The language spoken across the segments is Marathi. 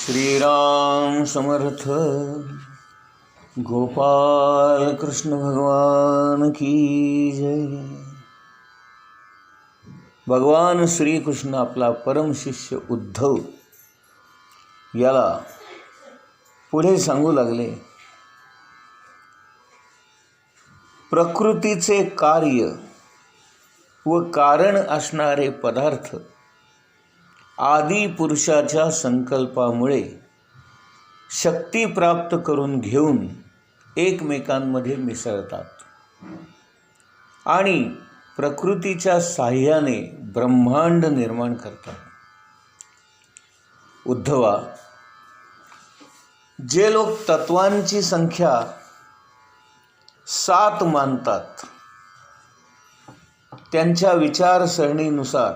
श्रीराम समर्थ। गोपाल कृष्ण भगवान की जय। भगवान श्री कृष्ण आपला परम शिष्य उद्धव याला पुढे सांगू लागले, प्रकृतीचे कार्य व कारण असणारे पदार्थ आदी पुरुषाच्या संकल्पामुळे शक्ती प्राप्त करून घेऊन एकमेकांमध्ये मिसळतात आणि प्रकृतीच्या साह्याने ब्रह्मांड निर्माण करतात। उद्धवा, जे लोक तत्वांची संख्या 7 मानतात त्यांच्या विचारसरणीनुसार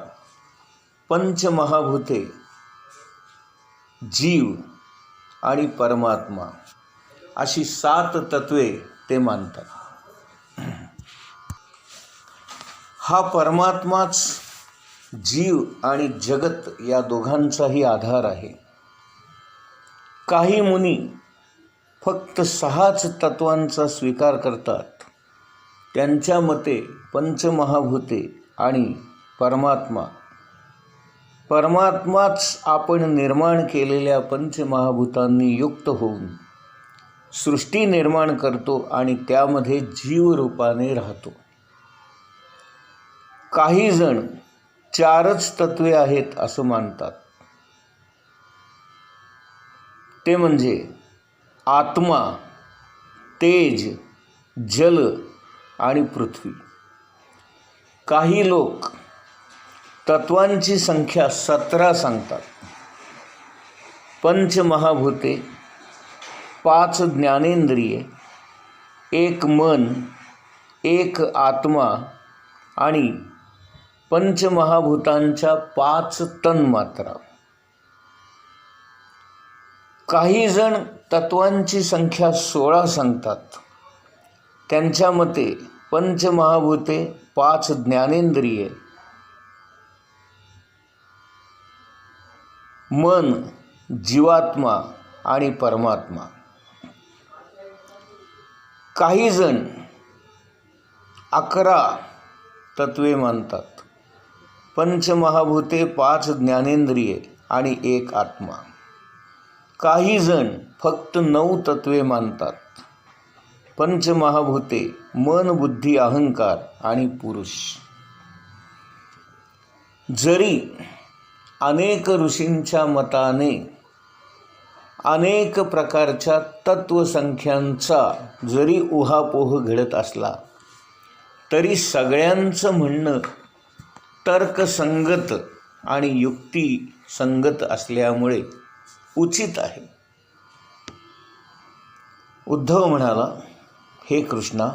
पंचमहाभूते, जीव आणि परमात्मा अशी 7 तत्वे ते मानतात। हा परमात्माच जीव आणि जगत या दोघांचाही आधार आहे। काही मुनी फक्त 6च तत्वांचा स्वीकार करतात। त्यांच्या मते पंचमहाभूते आणि परमात्माच आपण निर्माण केलेल्या पंचमहाभूतांनी युक्त होऊन सृष्टी निर्माण करतो आणि त्यामध्ये जीवरूपाने राहतो। काही जण 4च तत्वे आहेत असं मानतात, ते म्हणजे आत्मा, तेज, जल आणि पृथ्वी। काही लोक तत्वांची संख्या 17 सांगतात। पंचमहाभूते, 5 ज्ञानेंद्रिये, 1 मन, 1 आत्मा आणि पंचमहाभूतांच्या 5 तन्मात्रा। काही जण तत्वांची संख्या 16 सांगतात। त्यांच्या मते पंचमहाभूते, 5 ज्ञानेंद्रिये, मन, जीवात्मा आणि परमात्मा। काही जण 11 तत्वे मानतात। पंचमहाभूते, 5 ज्ञानेंद्रिये आणि 1 आत्मा। काही जण फक्त 9 तत्वे मानतात। पंचमहाभूते, मन, बुद्धी, अहंकार आणि पुरुष। जरी अनेक ऋषींच्या मताने अनेक प्रकारच्या तत्वसंख्यांचा जरी उहापोह घडत असला तरी सगळ्यांचं म्हणणं तर्कसंगत आणि युक्तिसंगत असल्यामुळे उचित आहे। उद्धव म्हणाला, हे कृष्णा,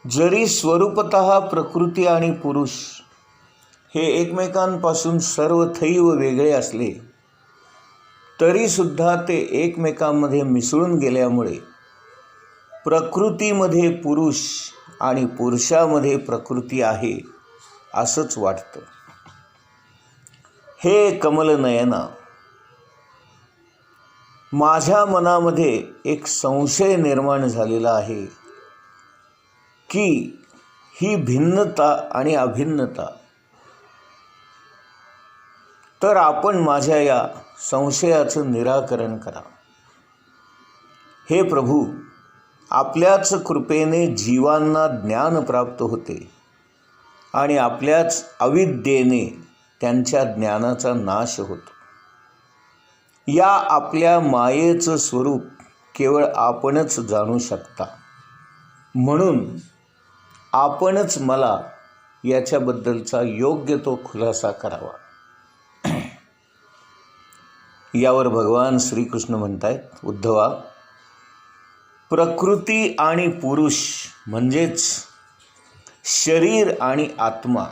जरी स्वरूपतः प्रकृती आणि पुरुष हे एकमेकांपासून सर्वथैव वेगळे असले तरी सुद्धा ते एकमेकांमध्ये मिसळून गेल्यामुळे प्रकृतीमध्ये पुरुष आणि पुरुषामध्ये प्रकृती आहे असंच वाटतं। हे कमलनयना, माझ्या मनामध्ये एक संशय निर्माण झालेला आहे की ही भिन्नता आणि अभिन्नता, तर आपण माझ्या या संशयाचं निराकरण करा। हे प्रभू, आपल्याच कृपेने जीवांना ज्ञान प्राप्त होते आणि आपल्याच अविद्येने त्यांच्या ज्ञानाचा नाश होतो। या आपल्या मायेचं स्वरूप केवळ आपणच जाणू शकता, म्हणून आपणच मला याच्याबद्दलचा योग्य तो खुलासा करावा। यावर भगवान श्रीकृष्ण म्हणतायत, उद्धवा, प्रकृती आणि पुरुष म्हणजेच शरीर आणि आत्मा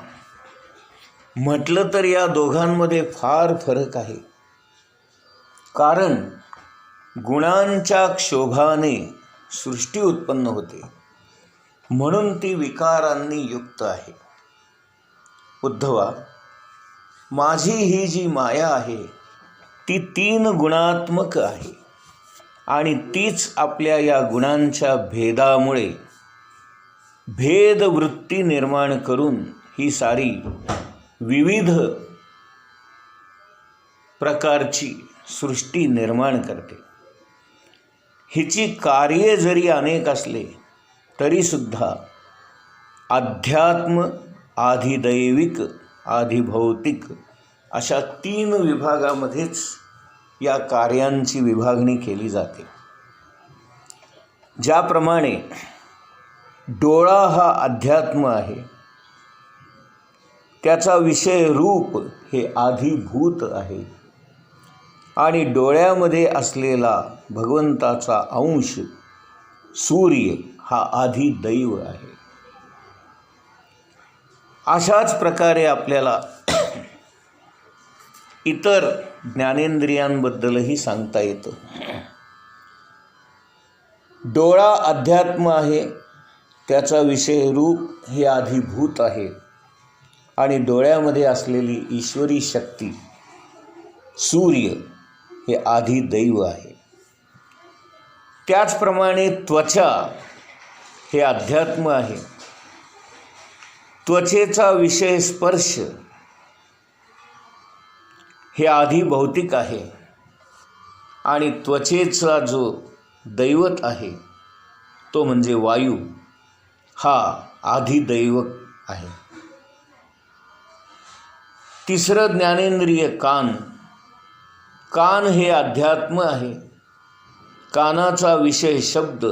म्हटलं तर या दोघांमध्ये फार फरक आहे। कारण गुणांच्या क्षोभाने सृष्टी उत्पन्न होते, म्हणून ती विकारांनी युक्त आहे। उद्धवा, माझी ही जी माया आहे ती 3 गुणात्मक आहे आणि तीच आपल्या या गुणांच्या भेदामुळे भेदवृत्ती निर्माण करून ही सारी विविध प्रकारची सृष्टी निर्माण करते. हिची कार्ये जरी अनेक असले तरीसुद्धा अध्यात्म, आधिदैविक, आधिभौतिक अशा 3 विभागामध्येच या कार्यांची विभागणी केली जाते. ज्याप्रमाणे डोळा हा अध्यात्म आहे, त्याचा विषय रूप हे आधिभूत आहे आणि डोळ्यामध्ये असलेला भगवंताचा अंश सूर्य हा आधिदैव आहे. अशाच प्रकारे आपल्याला इतर ज्ञानेंद्रियांबद्दलही सांगता येतं. डोळा अध्यात्म आहे, त्याचा विषय रूप हे आधिभूत आहे आणि डोळ्यामध्ये असलेली ईश्वरी शक्ती सूर्य हे आधिदैव आहे. त्याचप्रमाणे त्वचा हे अध्यात्म आहे, त्वचेचा विषय स्पर्श हे आधिभौतिक आहे आणि त्वचेचा जो दैवत आहे तो म्हणजे वायू हा आधिदैवक आहे. तिसरं ज्ञानेंद्रिय कान. कान हे अध्यात्म आहे, कानाचा विषय शब्द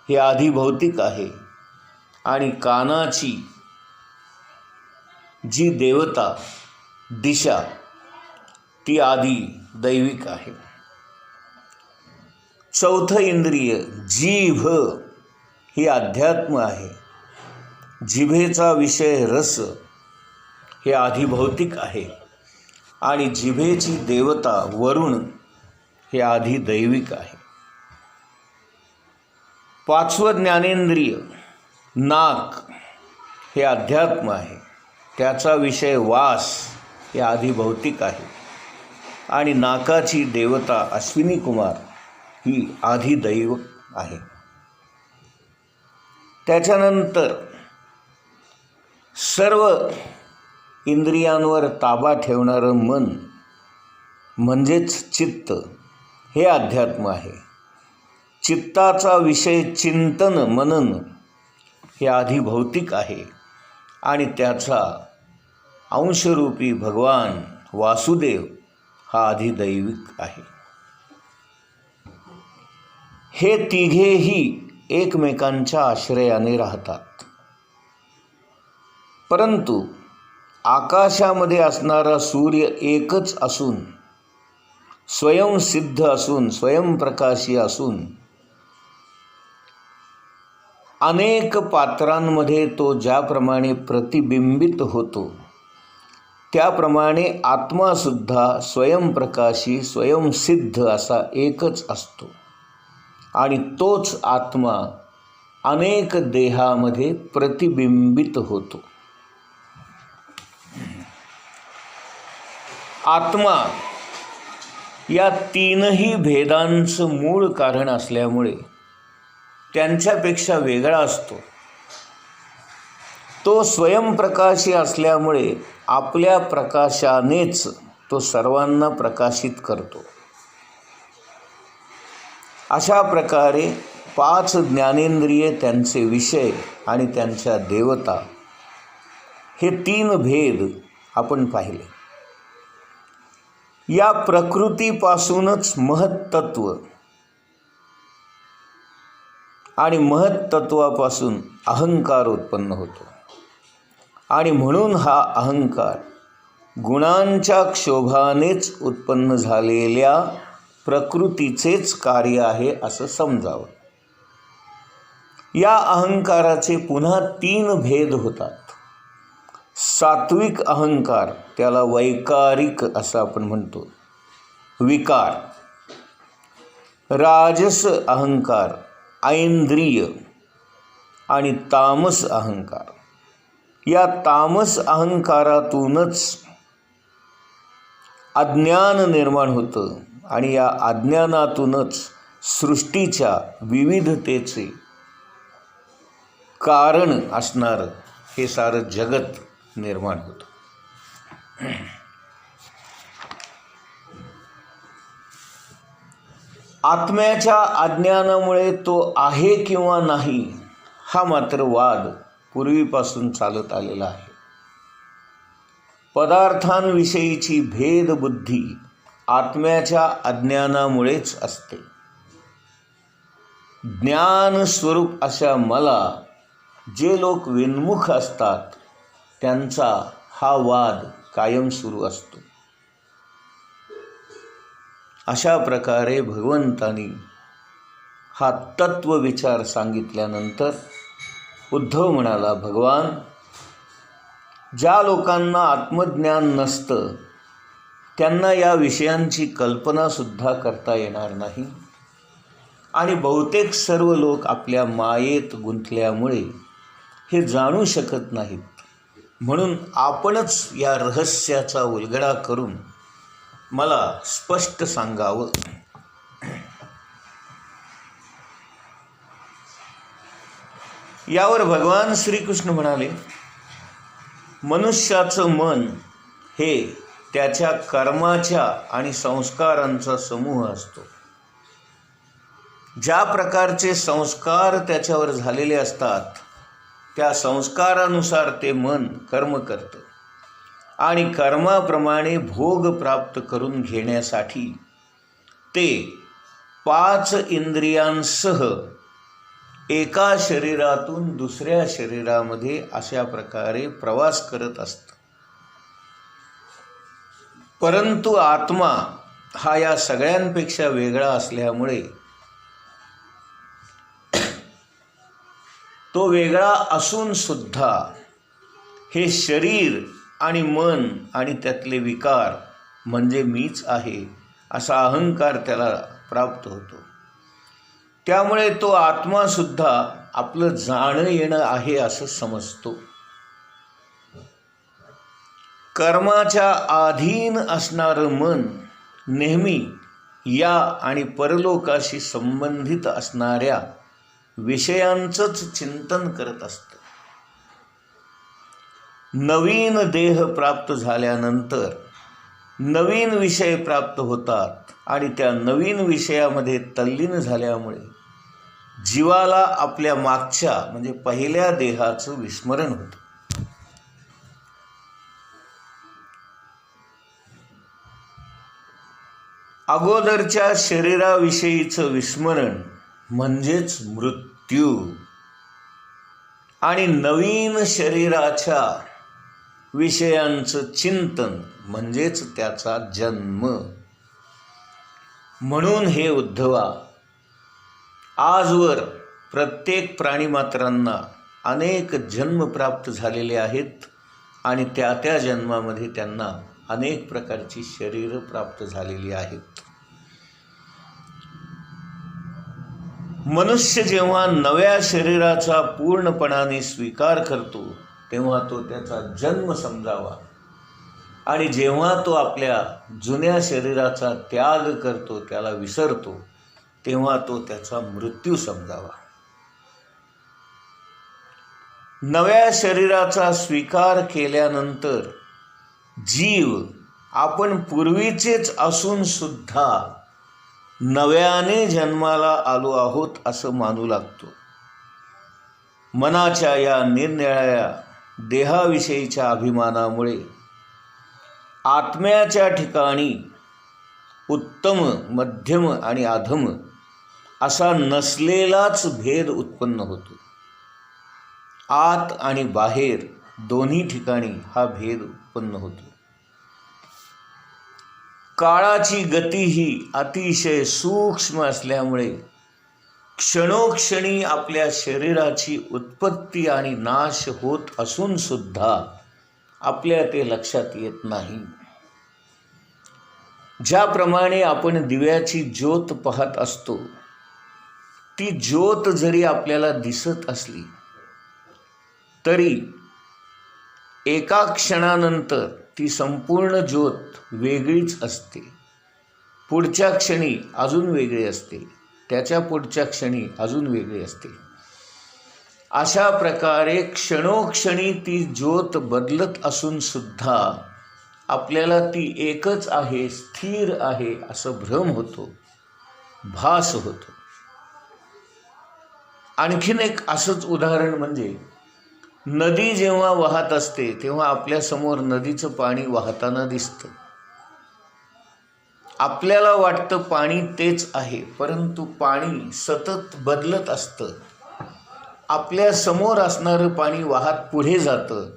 हे आधिभौतिक आहे आणि कानाची जी देवता दिशा ती आधी दैविक आहे. चौथं इंद्रिय जीभ ही अध्यात्म आहे, जिभेचा विषय रस हे आधिभौतिक आहे आणि जिभेची देवता वरुण हे आधिदैविक आहे. 5वं ज्ञानेंद्रिय नाक हे अध्यात्म आहे, त्याचा विषय वास हे आधिभौतिक आहे आणि नाकाची देवता अश्विनी कुमार ही आधिदैवक आहे. त्याच्यानंतर सर्व इंद्रियांवर ताबा ठेवणारं मन म्हणजेच चित्त हे अध्यात्म आहे. चित्ताचा विषय चिंतन मनन हे आधिभौतिक आहे आणि त्याचा अंशरूपी भगवान वासुदेव हा आधिदैविक आहे. हे तिघेही एकमेकांच्या आश्रयाने राहतात, परंतु आकाशामध्ये असणारा सूर्य एकच असून स्वयंसिद्ध असून स्वयंप्रकाशी असून अनेक पात्रांमध्ये तो ज्याप्रमाणे प्रतिबिंबित होतो त्याप्रमाणे आत्मासुद्धा स्वयंप्रकाशी स्वयंसिद्ध असा एकच असतो आणि तोच आत्मा अनेक देहामध्ये प्रतिबिंबित होतो. आत्मा या 3ही भेदांचं मूळ कारण असल्यामुळे त्यांच्यापेक्षा वेगळा असतो. तो स्वयंप्रकाशी असल्यामुळे आपल्या प्रकाशानेच तो सर्वांना प्रकाशित करतो. अशा प्रकारे 5 ज्ञानेंद्रिये, त्यांचे विषय आणि त्यांच्या देवता हे 3 भेद आपण पाहिले. या प्रकृतीपासूनच महत्तत्व आणि महत्तत्वापासून अहंकार उत्पन्न होतो आणि म्हणून हा अहंकार गुणांच्या क्षोभानेच उत्पन्न झालेल्या प्रकृतीचेच कार्य आहे असं समजावं. या अहंकाराचे पुन्हा 3 भेद होतात. सात्विक अहंकार, त्याला वैकारिक असं आपण म्हणतो, विकार. राजस अहंकार, ऐंद्रिय आणि तामस अहंकार. या तामस अहंकारातूनच अज्ञान निर्माण होतं आणि या अज्ञानातूनच सृष्टीच्या विविधतेचे कारण असणारं हे सारं जगत निर्माण होतं. आत्म्याच्या अज्ञानामुळे तो आहे किंवा नाही हा मात्र वाद पूर्वीपासून चालत आलेला आहे. पदार्थांविषयीची भेदबुद्धी आत्म्याच्या अज्ञानामुळेच असते. ज्ञान स्वरूप अशा मला जे लोक विन्मुख असतात त्यांचा हा वाद कायम सुरू असतो. अशा प्रकारे भगवंतांनी हा तत्वविचार सांगितल्यानंतर उद्धव म्हणाला, भगवान, ज्या लोकांना आत्मज्ञान नसतं त्यांना या विषयांची कल्पनासुद्धा करता येणार नाही आणि बहुतेक सर्व लोक आपल्या मायेत गुंतल्यामुळे हे जाणू शकत नाहीत. म्हणून आपणच या रहस्याचा उलगडा करून मला स्पष्ट सांगावं. यावर भगवान श्रीकृष्ण म्हणाले, मनुष्याचं मन हे त्याच्या कर्माच्या आणि संस्कारांचा समूह असतो. ज्या प्रकारचे संस्कार त्याच्यावर झालेले असतात त्या संस्कारानुसार ते मन कर्म करतं आणि कर्माप्रमाणे भोग प्राप्त करून घेण्यासाठी ते 5 इंद्रियांसह एका शरीरातून दुसऱ्या शरीरामध्ये अशा प्रकारे प्रवास करत असतं. परंतु आत्मा हा या सगळ्यांपेक्षा वेगळा असल्यामुळे तो वेगळा असून सुद्धा हे शरीर आणि मन आणि त्यातले विकार म्हणजे मीच आहे असा अहंकार त्याला प्राप्त होतो. त्यामुळे तो आत्मासुद्धा आपलं जाणं येणं आहे असं समजतो. कर्माच्या अधीन असणारं मन नेहमी या आणि परलोकाशी संबंधित असणाऱ्या विषयांचंच चिंतन करत असतं. नवीन देह प्राप्त झाल्यानंतर नवीन विषय प्राप्त होतात आणि त्या नवीन विषयामध्ये तल्लीन झाल्यामुळे जीवाला आपल्या मागच्या म्हणजे पहिल्या देहाचं विस्मरण होतं. अगोदरच्या शरीराविषयीचं विस्मरण म्हणजेच मृत्यू आणि नवीन शरीराच्या विषयांचं चिंतन म्हणजेच त्याचा जन्म. म्हणून हे उद्धवा, आजवर प्रत्येक प्राणीमात्रांना अनेक जन्म प्राप्त झालेले आहेत आणि त्या त्या जन्मामध्ये त्यांना अनेक प्रकारची शरीरं प्राप्त झालेली आहेत. मनुष्य जेव्हा नव्या शरीराचा पूर्णपणाने स्वीकार करतो तेव्हा तो त्याचा जन्म समजावा आणि जेव्हा तो आपल्या जुन्या शरीराचा त्याग करतो, त्याला विसरतो, तेव्हा तो त्याचा मृत्यू समजावा. नव्या शरीराचा स्वीकार केल्यानंतर जीव आपण पूर्वीचेच असून सुद्धा नव्याने जन्माला आलो आहोत असं मानू लागतो. मनाच्या या निरनिराळ्या देहाविषयीच्या अभिमानामुळे आत्म्याच्या ठिकाणी उत्तम, मध्यम आणि अधम असा नसलेलाच भेद उत्पन्न होतो. आत आणि बाहेर दोन्ही ठिकाणी हा भेद उत्पन्न होतो. काळाची गती ही अतिशय सूक्ष्म असल्यामुळे क्षणोक्षणी आपल्या शरीराची उत्पत्ती आणि नाश होत असून सुद्धा आपल्या ते लक्षात येत नाही. ज्याप्रमाणे आपण दिव्याची ज्योत पाहत असतो, ती ज्योत जरी आपल्याला दिसत असली तरी एका क्षणानंतर ती संपूर्ण ज्योत वेगळीच असते. पुढच्या क्षणी अजून वेगळी असते, त्याच्या पुढच्या क्षणी अजून वेगळी असते. अशा प्रकारे क्षणोक्षणी ती ज्योत बदलत असून सुद्धा आपल्याला ती एकच आहे, स्थिर आहे असं भ्रम होतो, भास होतो. आणखीन एक असंच उदाहरण म्हणजे नदी जेव्हा वाहत असते तेव्हा आपल्यासमोर नदीचं पाणी वाहताना दिसतं. आपल्याला वाटतं पाणी तेच आहे, परंतु पाणी सतत बदलत असतं. आपल्या समोर असणारं पाणी वाहत पुढे जातं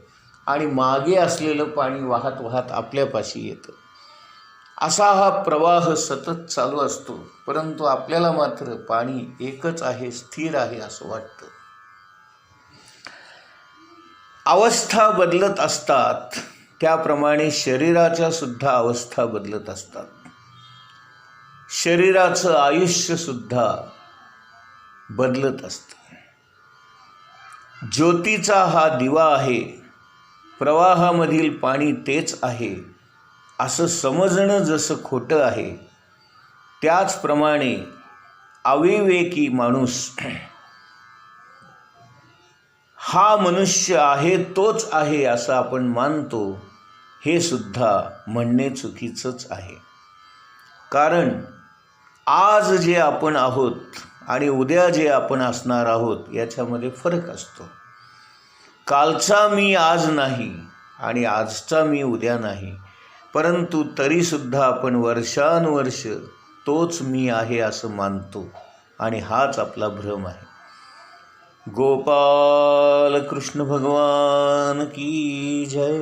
आणि मागे असलेलं पाणी वाहत वाहत आपल्यापाशी येतं. असा हा प्रवाह सतत चालू असतो, परंतु आपल्याला मात्र पाणी एकच आहे, स्थिर आहे असं वाटतं. अवस्था बदलत असतात, त्याप्रमाणे शरीराच्या सुद्धा अवस्था बदलत असतात. शरीराचं आयुष्य सुद्धा बदलत असतं. ज्योतीचा हा दिवा आहे, प्रवाहामधील पाणी तेच आहे असं समजणं जसं खोटं आहे, त्याचप्रमाणे अविवेकी माणूस हा मनुष्य आहे तोच आहे असं आपण मानतो, हे सुद्धा म्हणणे चुकीचंच आहे. कारण आज जे आपण आहोत आणि उद्या जे आपण असणार आहोत याच्यामध्ये फरक असतो. कालचा मी आज नाही आणि आजचा मी उद्या नाही, परंतु तरीसुद्धा आपण वर्षानुवर्ष तोच मी आहे असं मानतो आणि हाच आपला भ्रम आहे. गोपाल कृष्ण भगवान की जय.